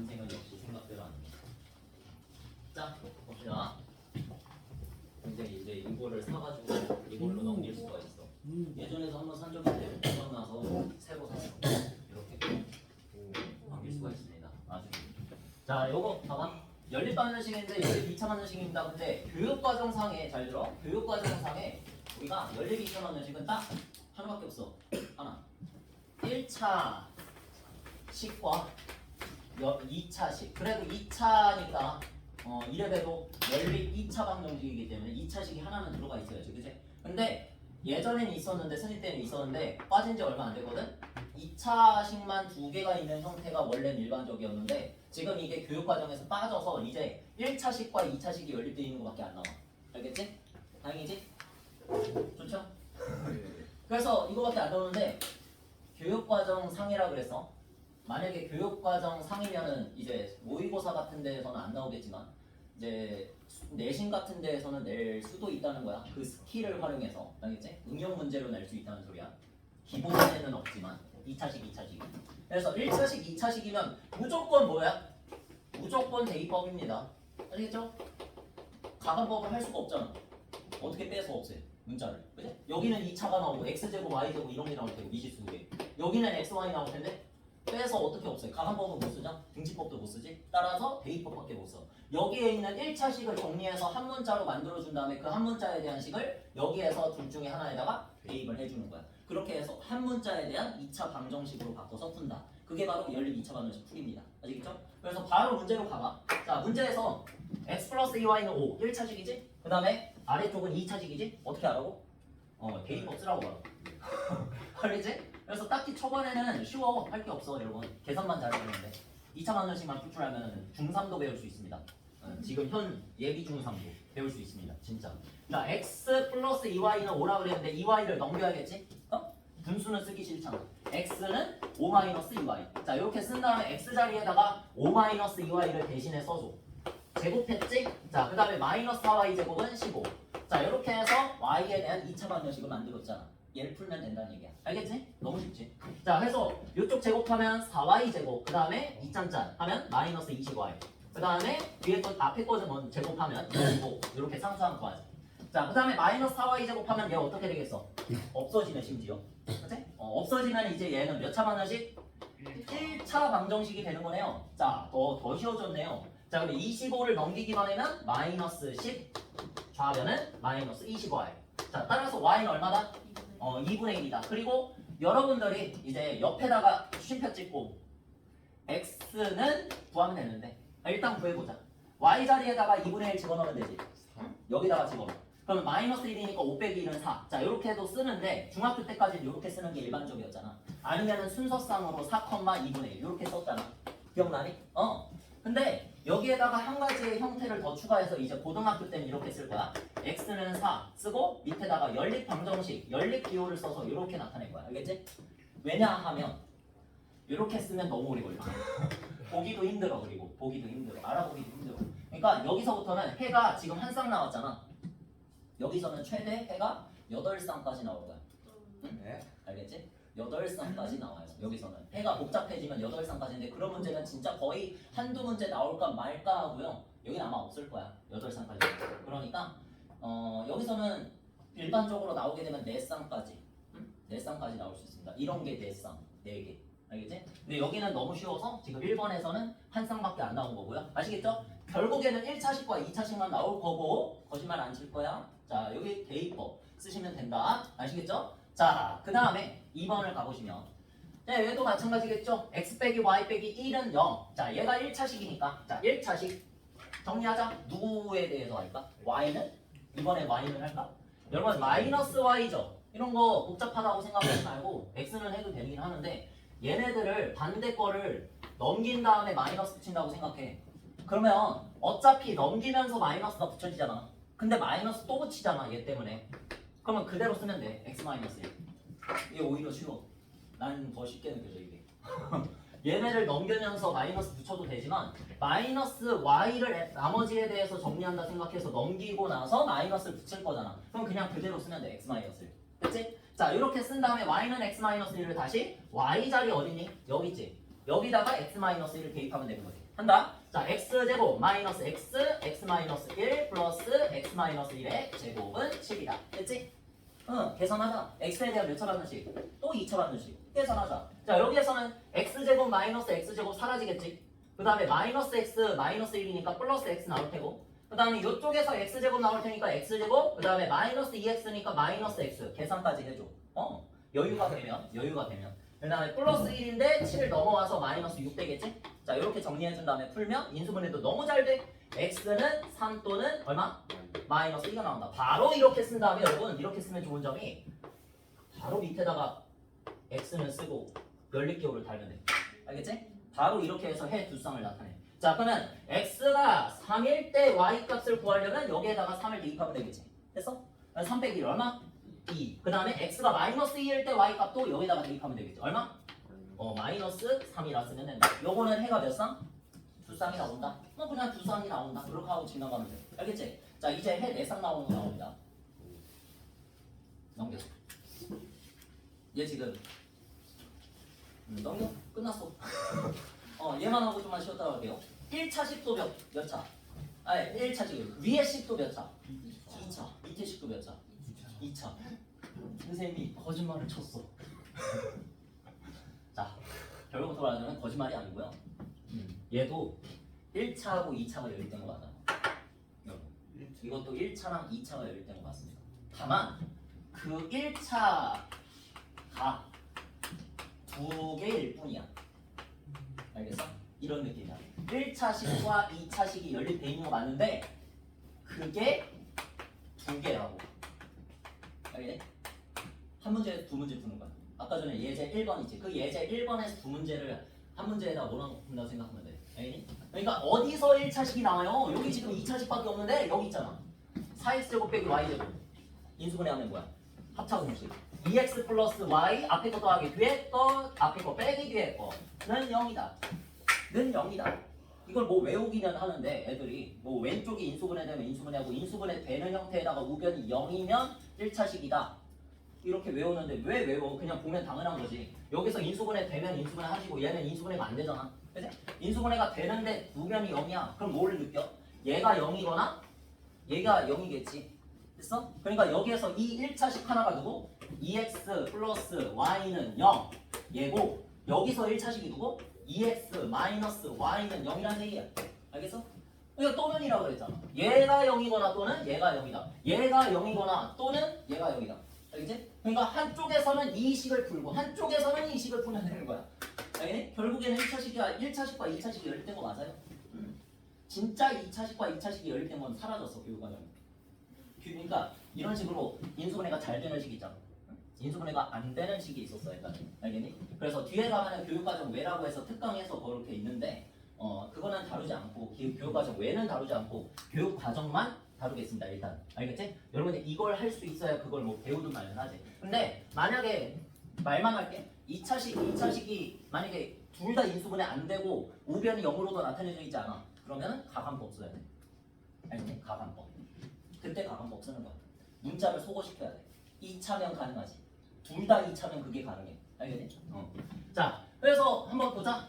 선생은 역시 생각대로 아닙니다. 자, 봅시다. 굉장히 이제 이거를 사가지고 이걸로 넘길 수가 있어. 예전에도 한번 산 적이 있는데 고장나서 새로 샀어. 이렇게 넘길 수가 있습니다. 아주. 자, 요거 봐봐. 연립반응식인데 연립 2차 반응식입니다. 근데 교육과정상에 잘 들어. 교육과정상에 우리가 연립 2차 반응식은 딱 하나밖에 없어. 하나. 1차 식과 2차식. 그래도 2차니까 이래봬도 연립 2차 방정식이기 때문에 2차식이 하나는 들어가 있어야지, 그치? 근데 예전에는 있었는데 스님 때는 있었는데 빠진 지 얼마 안 됐거든? 2차식만 두 개가 있는 형태가 원래는 일반적이었는데 지금 이게 교육과정에서 빠져서 이제 1차식과 2차식이 연립되어 있는 것밖에 안 나와. 알겠지? 다행이지? 좋죠? 그래서 이거밖에 안 나오는데 교육과정 상이라 그래서 만약에 교육과정 상이면은 이제 모의고사 같은 데에서는 안 나오겠지만 이제 내신 같은 데에서는 낼 수도 있다는 거야. 그 스킬을 활용해서. 알겠지? 응용 문제로 낼 수 있다는 소리야. 기본에는 없지만 2차식, 2차식. 그래서 1차식, 2차식이면 무조건 뭐야? 무조건 대입법입니다. 아시겠죠? 가간법을 할 수가 없잖아. 어떻게 빼서 없애? 문자를. 그치? 여기는 2차가 나오고 x제곱, y제곱 이런 게 나올 테고 미지수 두 개. 여기는 x, y 나올 텐데 빼서 어떻게 없애? 가간법은 못 쓰죠? 등지법도 못 쓰지? 따라서 대입법밖에 못 써. 여기에 있는 1차식을 정리해서 한 문자로 만들어준 다음에 그 한 문자에 대한 식을 여기에서 둘 중에 하나에다가 대입을 해주는 거야. 그렇게 해서 한 문자에 대한 2차 방정식으로 바꿔서 푼다. 그게 바로 연립 2차 방정식 풀이입니다. 아시겠죠? 그래서 바로 문제로 가봐. 자, 문제에서 x 플러스 2y는 5, 1차식이지? 그 다음에 아래쪽은 2차식이지? 어떻게 하라고? 대입법 쓰라고 하라고. 알겠지? 그래서 딱히 초반에는 쉬워. 할 게 없어, 여러분. 계산만 잘하면 돼. 2차 방정식만 풀 줄 알면 중3도 배울 수 있습니다. 지금 현 예비 중3도 배울 수 있습니다. 진짜. 자, x 플러스 2y는 5라 그랬는데 2y를 넘겨야겠지? 분수는 쓰기 싫잖아. x는 5 마이너스 2y. 자, 이렇게 쓴 다음에 x 자리에다가 5 마이너스 2y를 대신에 써줘. 제곱했지? 자, 그 다음에 마이너스 4y 제곱은 15. 자, 이렇게 해서 y에 대한 2차 방정식을 만들었잖아. 얘를 풀면 된다는 얘기야. 알겠지? 너무 쉽지? 자, 해서 이쪽 제곱하면 4y 제곱, 그 다음에 2짠짠 하면 마이너스 20y. 그 다음에 뒤에 거 앞에 거는 먼저 제곱하면 25. 이렇게 상수함 구하지. 자, 그 다음에 마이너스 4y 제곱하면 얘 어떻게 되겠어? 없어지네, 심지어. 그치? 없어지면 이제 얘는 몇 차 방정식? 1차 방정식이 되는 거네요. 자, 더 쉬워졌네요. 자, 그럼 25를 넘기기만 하면 마이너스 10, 좌변은 마이너스 25y. 자, 따라서 y는 얼마다? 2분의 1이다. 그리고 여러분들이 이제 옆에다가 쉼표 찍고 x는 구하면 되는데 일단 구해보자. y 자리에다가 2분의 1 집어넣으면 되지. 응? 여기다가 집어넣어. 그러면 마이너스 1이니까 5 빼기 1은 4. 자, 이렇게 해도 쓰는데 중학교 때까지는 이렇게 쓰는 게 일반적이었잖아. 아니면은 순서상으로 4, 2분의 1 이렇게 썼잖아. 기억나니? 근데 여기에다가 한 가지의 형태를 더 추가해서 이제 고등학교 때는 이렇게 쓸 거야. x는 4 쓰고 밑에다가 연립 방정식, 연립 기호를 써서 이렇게 나타낼 거야. 알겠지? 왜냐하면 이렇게 쓰면 너무 오래 걸려. 보기도 힘들어. 그리고 보기도 힘들어. 알아보기도 힘들어. 그러니까 여기서부터는 해가 지금 한 쌍 나왔잖아. 여기서는 최대 해가 8쌍까지 나올 거야. 응? 네. 알겠지? 8쌍까지 나와요. 여기서는 해가 복잡해지면 8쌍까지인데 그런 문제는 진짜 거의 한두 문제 나올까 말까 하고요. 여기는 아마 없을 거야. 8쌍까지. 그러니까 여기서는 일반적으로 나오게 되면 4쌍까지. 응? 4쌍까지 나올 수 있습니다. 이런 게 4쌍, 4개. 알겠지? 근데 여기는 너무 쉬워서 지금 1번에서는 한 쌍밖에 안 나온 거고요. 아시겠죠? 결국에는 1차식과 2차식만 나올 거고 거짓말 안 칠 거야. 자, 여기 대입법 쓰시면 된다. 아시겠죠? 자, 그 다음에 2번을 가보시면 네, 얘도 마찬가지겠죠? x 빼기 y 빼기 1은 0. 자, 얘가 1차식이니까 자, 1차식 정리하자. 누구에 대해서 할까? y는? 이번에 y는 할까? 여러분 마이너스 y죠? 이런 거 복잡하다고 생각하지 말고 x는 해도 되긴 하는데 얘네들을 반대 거를 넘긴 다음에 마이너스 붙인다고 생각해. 그러면 어차피 넘기면서 마이너스가 붙여지잖아. 근데 마이너스 또 붙이잖아, 얘 때문에. 그러면 그대로 쓰면 돼. x 마이너스 1. 이게 오히려 쉬워. 난 더 쉽게 느껴져 이게. 얘네를 넘기면서 마이너스 붙여도 되지만 마이너스 y를 나머지에 대해서 정리한다 생각해서 넘기고 나서 마이너스를 붙일 거잖아. 그럼 그냥 그대로 쓰면 돼. x 마이너스 1. 그치? 자, 이렇게 쓴 다음에 y는 x 마이너스 1을 다시 y 자리 어디니? 여기 있지. 여기다가 x-1을 대입하면 되는 거지. 한다. 자, x제곱 마이너스 x, x-1 플러스 x-1의 제곱은 7이다. 됐지? 응, 계산하자. x에 대한 몇 차 받는식? 또 2차 받는식. 계산하자. 자, 여기에서는 x제곱 마이너스 x제곱 사라지겠지? 그 다음에 마이너스 x 마이너스 1이니까 플러스 x 나올 테고, 그 다음에 이쪽에서 x제곱 나올 테니까 x제곱, 그 다음에 마이너스 2x니까 마이너스 x 계산까지 해줘. 여유가 되면 그 다음에 플러스 1인데 7을 넘어와서 마이너스 6 되겠지? 자, 이렇게 정리해준 다음에 풀면 인수분해도 너무 잘 돼. x는 3 또는 얼마? 마이너스 2가 나온다. 바로 이렇게 쓴 다음에 여러분, 이렇게 쓰면 좋은 점이 바로 밑에다가 x는 쓰고 연립기호를 달면 돼. 알겠지? 바로 이렇게 해서 해 두 쌍을 나타내. 자, 그러면 x가 3일 때 y 값을 구하려면 여기에다가 3을 대입하면 되겠지. 됐어? 3 빼기 얼마? 2. 그 다음에 x가 마이너스 2일 때 y 값도 여기다가 대입하면 되겠지. 얼마? 마이너스 3이라 쓰면 된다. 요거는 해가 몇 쌍? 두 쌍이 나온다. 그냥 두 쌍이 나온다. 그렇게 하고 지나가면 돼. 알겠지? 자, 이제 해 4쌍 나오는 거 나옵니다. 넘겨. 얘 지금 넘겨? 끝났어. 얘만 하고 좀만 쉬었다 갈게요. 1차 식도 몇 차? 아니, 1차 지금 위에 식도 몇 차? 2차. 밑에 식도 몇 차? 2차. 선생님이 거짓말을 쳤어. 자, 결론부터 말하자면 거짓말이 아니고요. 얘도 1차하고 2차가 연립된 거 맞아요. 이것도 1차랑 2차가 연립된 거 맞습니다. 다만 그 1차가 두 개일 뿐이야. 알겠어? 이런 느낌이야. 1차식과 2차식이 연립돼 있는 거 맞는데 그게 두 개라고. 알겠니? 한 문제에서 두 문제 푸는 거야. 아까 전에 예제 1번이지. 그 예제 1번에서 두 문제를 한 문제에다 몰아넣고 푼다고 생각하면 돼. 알겠니? 그러니까 어디서 1차식이 나와요? 여기 지금 2차식밖에 없는데 여기 있잖아. 4x제곱 빼기 y제곱. 인수분해하면 뭐야? 합차 공식. 2x 플러스 y 앞에 거 더하기 뒤에 거 앞에 거 빼기 뒤에 거는 0이다. 는 0이다. 이걸 뭐 외우기는 하는데 애들이 뭐 왼쪽이 인수분해되면 인수분해하고 인수분해 되는 형태에다가 우변이 0이면 1차식이다. 이렇게 외우는데 왜 외워? 그냥 보면 당연한 거지. 여기서 인수분해 되면 인수분해 하시고 얘는 인수분해가 안 되잖아. 그치? 인수분해가 되는데 우변이 0이야. 그럼 뭘 느껴? 얘가 0이거나 얘가 0이겠지. 됐어? 그러니까 여기에서 이 1차식 하나가 누구? 2x 플러스 y는 0 얘고 여기서 1차식이 누구? 2x 마이너스 y는 0이라는 얘기야. 알겠어? 그러니까 또는이라고 그랬잖아. 얘가 0이거나 또는 얘가 0이다. 얘가 0이거나 또는 얘가 0이다. 알겠지? 그러니까 한쪽에서는 이 식을 풀고 한쪽에서는 이 식을 풀면 되는 거야. 알겠니? 결국에는 1차식과 2차식이 연립된 거 맞아요? 진짜 2차식과 2차식이 연립된 건 사라졌어, 교육과정에. 그러니까 이런 식으로 인수분해가 잘 되는 식이 있잖아. 인수분해가 안 되는 식이 있었어, 일단. 알겠니? 그래서 뒤에 가면은 교육과정 외라고 해서 특강에서 그렇게 있는데, 그거는 다루지 않고, 교육과정 외는 다루지 않고, 교육과정만 다루겠습니다, 일단. 알겠지? 여러분이 이걸 할 수 있어야 그걸 뭐 배우든 말든 하지. 근데 만약에 말만 할게. 2차식이 만약에 둘 다 인수분해 안 되고 우변이 0으로도 나타내져 있지 않아. 그러면은 가감법 써야 돼. 알겠니? 가감법. 그때 가감법 쓰는 거야. 문자를 소거시켜야 돼. 2차면 가능하지. 둘 다 2차면 그게 가능해. 알겠니? 자, 그래서 한번 보자.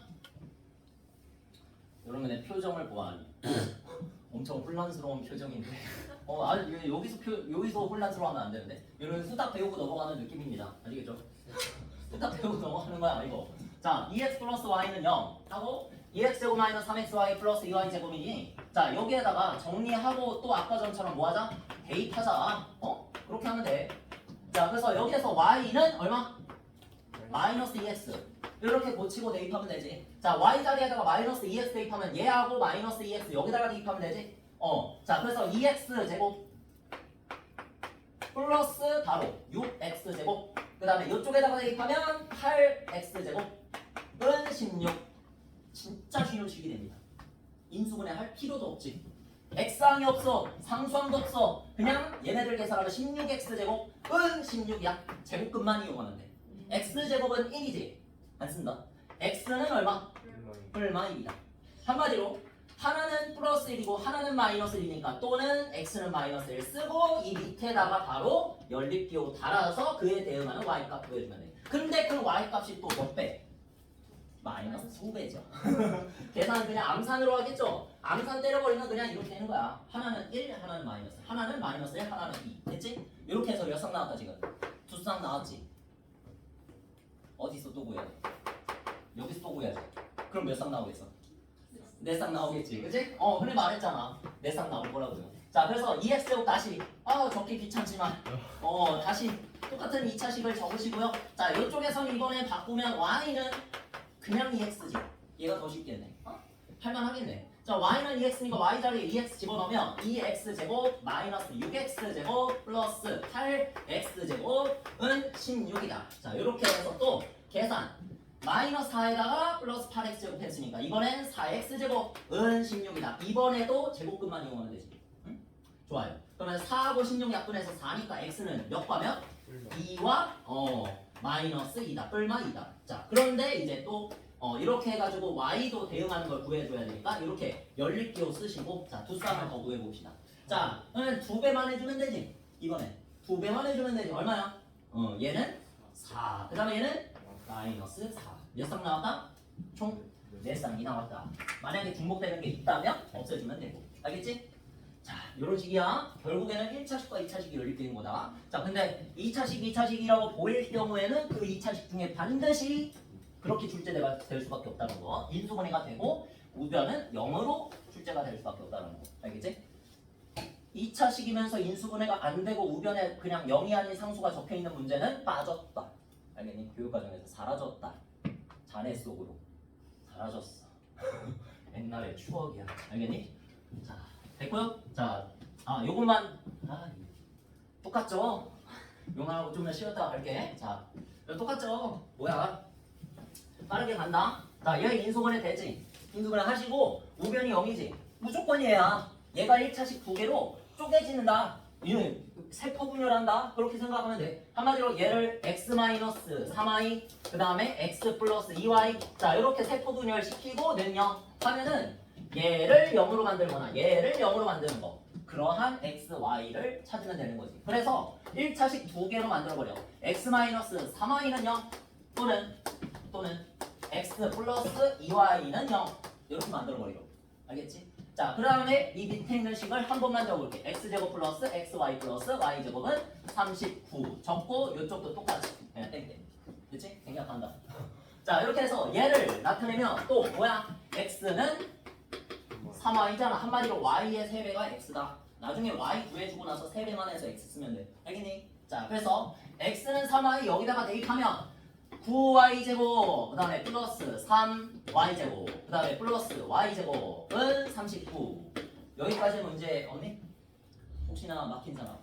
여러분의 표정을 보아하니 엄청 혼란스러운 표정인데 아니 여기서 혼란스러워하면 안 되는데 여러분 후딱 배우고 넘어가는 느낌입니다. 아시겠죠? 후딱 배우고 넘어가는 거야 아니고. 자, 2x 플러스 y는 0 하고 2x제곱 마이너스 3xy 플러스 2y제곱이니 자 여기에다가 정리하고 또 아까 전처럼 뭐하자? 대입하자. 그렇게 하면 돼. 자, 그래서 여기에서 y는 얼마? 마이너스 2x 이렇게 고치고 대입하면 되지. 자, y 자리에다가 마이너스 2x 대입하면 얘하고 마이너스 2x 여기다가 대입하면 되지. 자, 그래서 2x 제곱 플러스 바로 6x 제곱 그 다음에 이쪽에다가 대입하면 8x 제곱은 16. 진짜 쉬운 식이 됩니다. 인수분해 할 필요도 없지. x항이 없어, 상수항도 없어. 그냥 얘네들 계산하면 16x 제곱은 16이야. 제곱근만 이용하면 돼. x 제곱은 1이지. 안 쓴다. x는 얼마? 얼마 1이다. 한마디로 하나는 플러스 1이고 하나는 마이너스 1이니까 또는 x는 마이너스 1 쓰고 이 밑에다가 바로 연립기호 달아서 그에 대응하는 y값 구해주면 돼. 근데 그 y값이 또 몇 배? 마이너스 2배죠. 계산 그냥 암산으로 하겠죠? 암산 때려버리면 그냥 이렇게 되는 거야. 하나는 1, 하나는 마이너스. 하나는 마이너스 1, 하나는 2. 됐지? 이렇게 해서 몇 쌍 나왔다 지금? 2쌍 나왔지? 어디서 또 구해야 돼? 여기서 또 구해야지. 그럼 몇 쌍 나오겠어? 4쌍 나오겠지. 그치? 그래 말했잖아. 4쌍 나올 거라고요. 자, 그래서 2x제곱 다시 적기 귀찮지만 다시 똑같은 2차식을 적으시고요. 자, 이쪽에서는 이번에 바꾸면 y는 그냥 2x지. 얘가 더 쉽겠네. 할만하겠네. 자, y는 2x니까 y 자리에 2x 집어넣으면 2x제곱 마이너스 6x제곱 플러스 8x제곱은 16이다. 자, 이렇게 해서 또 계산 마이너스 4에다가 플러스 8x제곱 했으니까 이번엔 4x제곱은 16이다. 이번에도 제곱근만 이용하면 되지. 응? 좋아요. 그러면 4하고 16 약분해서 4니까 x는 몇 과면? 2와 마이너스 2다. 뿔마 2다. 자, 그런데 이제 또 이렇게 해가지고 y도 대응하는 걸 구해줘야 되니까 이렇게 연립기호 쓰시고 자, 두 쌍을 더 구해봅시다. 자, 그러면 2배만 해주면 되지. 이번에 2배만 해주면 되지. 얼마야? 얘는 4. 그 다음에 얘는 마이너스 4. 몇 쌍 나왔다? 총 4쌍이 나왔다. 만약에 중복되는 게 있다면 없애주면 되고. 알겠지? 자, 요런 식이야. 결국에는 1차식과 2차식이 연립되는 거다. 자, 근데 2차식, 2차식이라고 보일 경우에는 그 2차식 중에 반드시 그렇게 출제가 될 수밖에 없다는 거. 인수분해가 되고 우변은 0으로 출제가 될 수밖에 없다는 거. 알겠지? 2차식이면서 인수분해가 안 되고 우변에 그냥 0이 아닌 상수가 적혀있는 문제는 빠졌다. 알겠니? 교육과정에서 사라졌다. 잔해 속으로 사라졌어. 옛날의 추억이야. 알겠니? 자, 됐고요. 자, 요것만 똑같죠? 용하고 좀 쉬었다가 갈게. 자, 똑같죠? 뭐야? 빠르게 간다. 자, 얘 인수분해 되지? 인수분해 하시고 우변이 0이지? 무조건이야. 얘가 1차식 2개로 쪼개지는다. 얘는 세포 분열한다. 그렇게 생각하면 돼. 한마디로 얘를 x-3y 그 다음에 x 플러스 2y 자, 이렇게 세포 분열 시키고 능력 하면은 얘를 0으로 만들거나 얘를 0으로 만드는 거. 그러한 x, y를 찾으면 되는 거지. 그래서 1차식 2개로 만들어버려. x-3y는 0 또는 x 플러스 2y는 0 이렇게 만들어버리고. 알겠지? 자, 그 다음에 이 밑에 있는 식을 한 번만 적어볼게. x제곱 플러스 xy 플러스 y제곱은 39 적고 이쪽도 똑같이 그냥 땡땡. 그치? 생략한다. 자, 이렇게 해서 얘를 나타내면 또 뭐야? x는 3y잖아. 한마디로 y의 3배가 x다. 나중에 y 구해주고 나서 3배만 해서 x 쓰면 돼. 알겠니? 자, 그래서 x는 3y 여기다가 대입하면 9y제곱 그 다음에 플러스 3y제곱 그 다음에 플러스 y제곱은 39 여기까지 문제 없니? 혹시나 막힌 사람?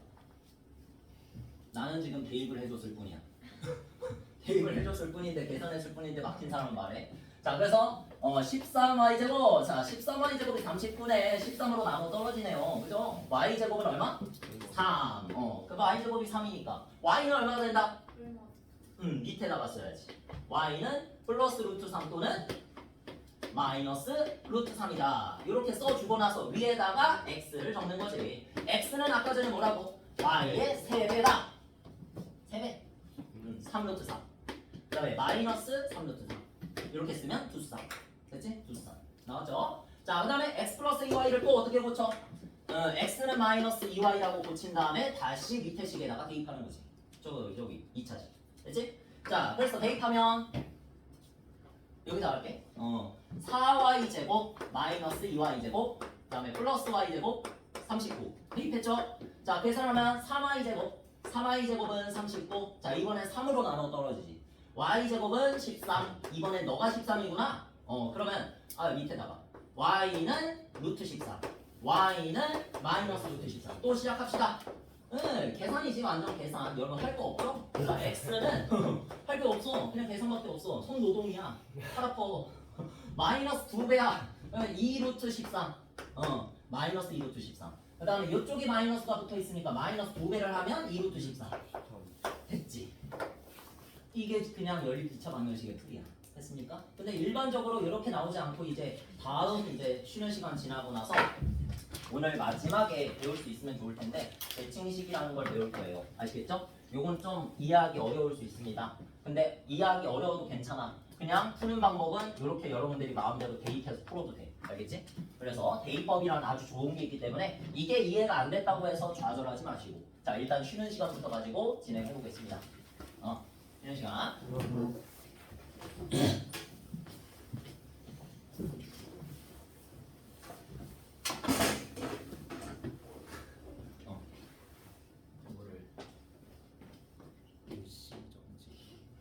나는 지금 대입을 해줬을 뿐이야. 대입을 해줬을 뿐인데 계산했을 뿐인데 막힌 사람은 말해. 자, 그래서 13y제곱 자 13y제곱이 39네 13으로 나눠 떨어지네요. 그죠? y제곱은 얼마? 3 그 y제곱이 3이니까 y는 얼마나 된다? 밑에다가 써야지. y는 플러스 루트 3 또는 마이너스 루트 3이다. 이렇게 써주고 나서 위에다가 x를 적는 거지. x는 아까 전에 뭐라고? y의 3배다. 3배. 3 루트 3. 그 다음에 마이너스 3 루트 3. 이렇게 쓰면 2쌍. 됐지? 2쌍. 나왔죠? 자, 그 다음에 x 플러스 2y를 또 어떻게 고쳐? x는 마이너스 2y라고 고친 다음에 다시 밑에 식에다가 대입하는 거지. 저기 2차식. 됐지? 자, 그래서 대입하면 여기다 할게. 4y제곱 마이너스 2y제곱 그 다음에 플러스 y제곱 39 대입했죠? 자, 계산하면 3y제곱은 39 자, 이번엔 3으로 나눠 떨어지지. y제곱은 13 이번엔 너가 13이구나. 그러면 밑에다가 y는 루트 13 y는 마이너스 루트 13 또 시작합시다. 계산이지. 완전 계산. 여러분 할 거 없죠? 자, x는 할 거 없어. 그냥 계산밖에 없어. 손 노동이야. 팔 아파. 마이너스 2배야. 2 루트 13 마이너스 2 루트 13 그 다음에 이쪽에 마이너스가 붙어 있으니까 마이너스 2배를 하면 2 루트 13 됐지? 이게 그냥 연립 2차 방정식의 풀이야. 됐습니까? 근데 일반적으로 이렇게 나오지 않고 이제 다음 이제 쉬는 시간 지나고 나서 오늘 마지막에 배울 수 있으면 좋을 텐데 대칭식이라는 걸 배울 거예요. 아시겠죠? 요건 좀 이해하기 어려울 수 있습니다. 근데 이해하기 어려워도 괜찮아. 그냥 푸는 방법은 이렇게 여러분들이 마음대로 대입해서 풀어도 돼. 알겠지? 그래서 대입법이란 아주 좋은 게 있기 때문에 이게 이해가 안 됐다고 해서 좌절하지 마시고 자 일단 쉬는 시간부터 가지고 진행해 보겠습니다. 쉬는 시간.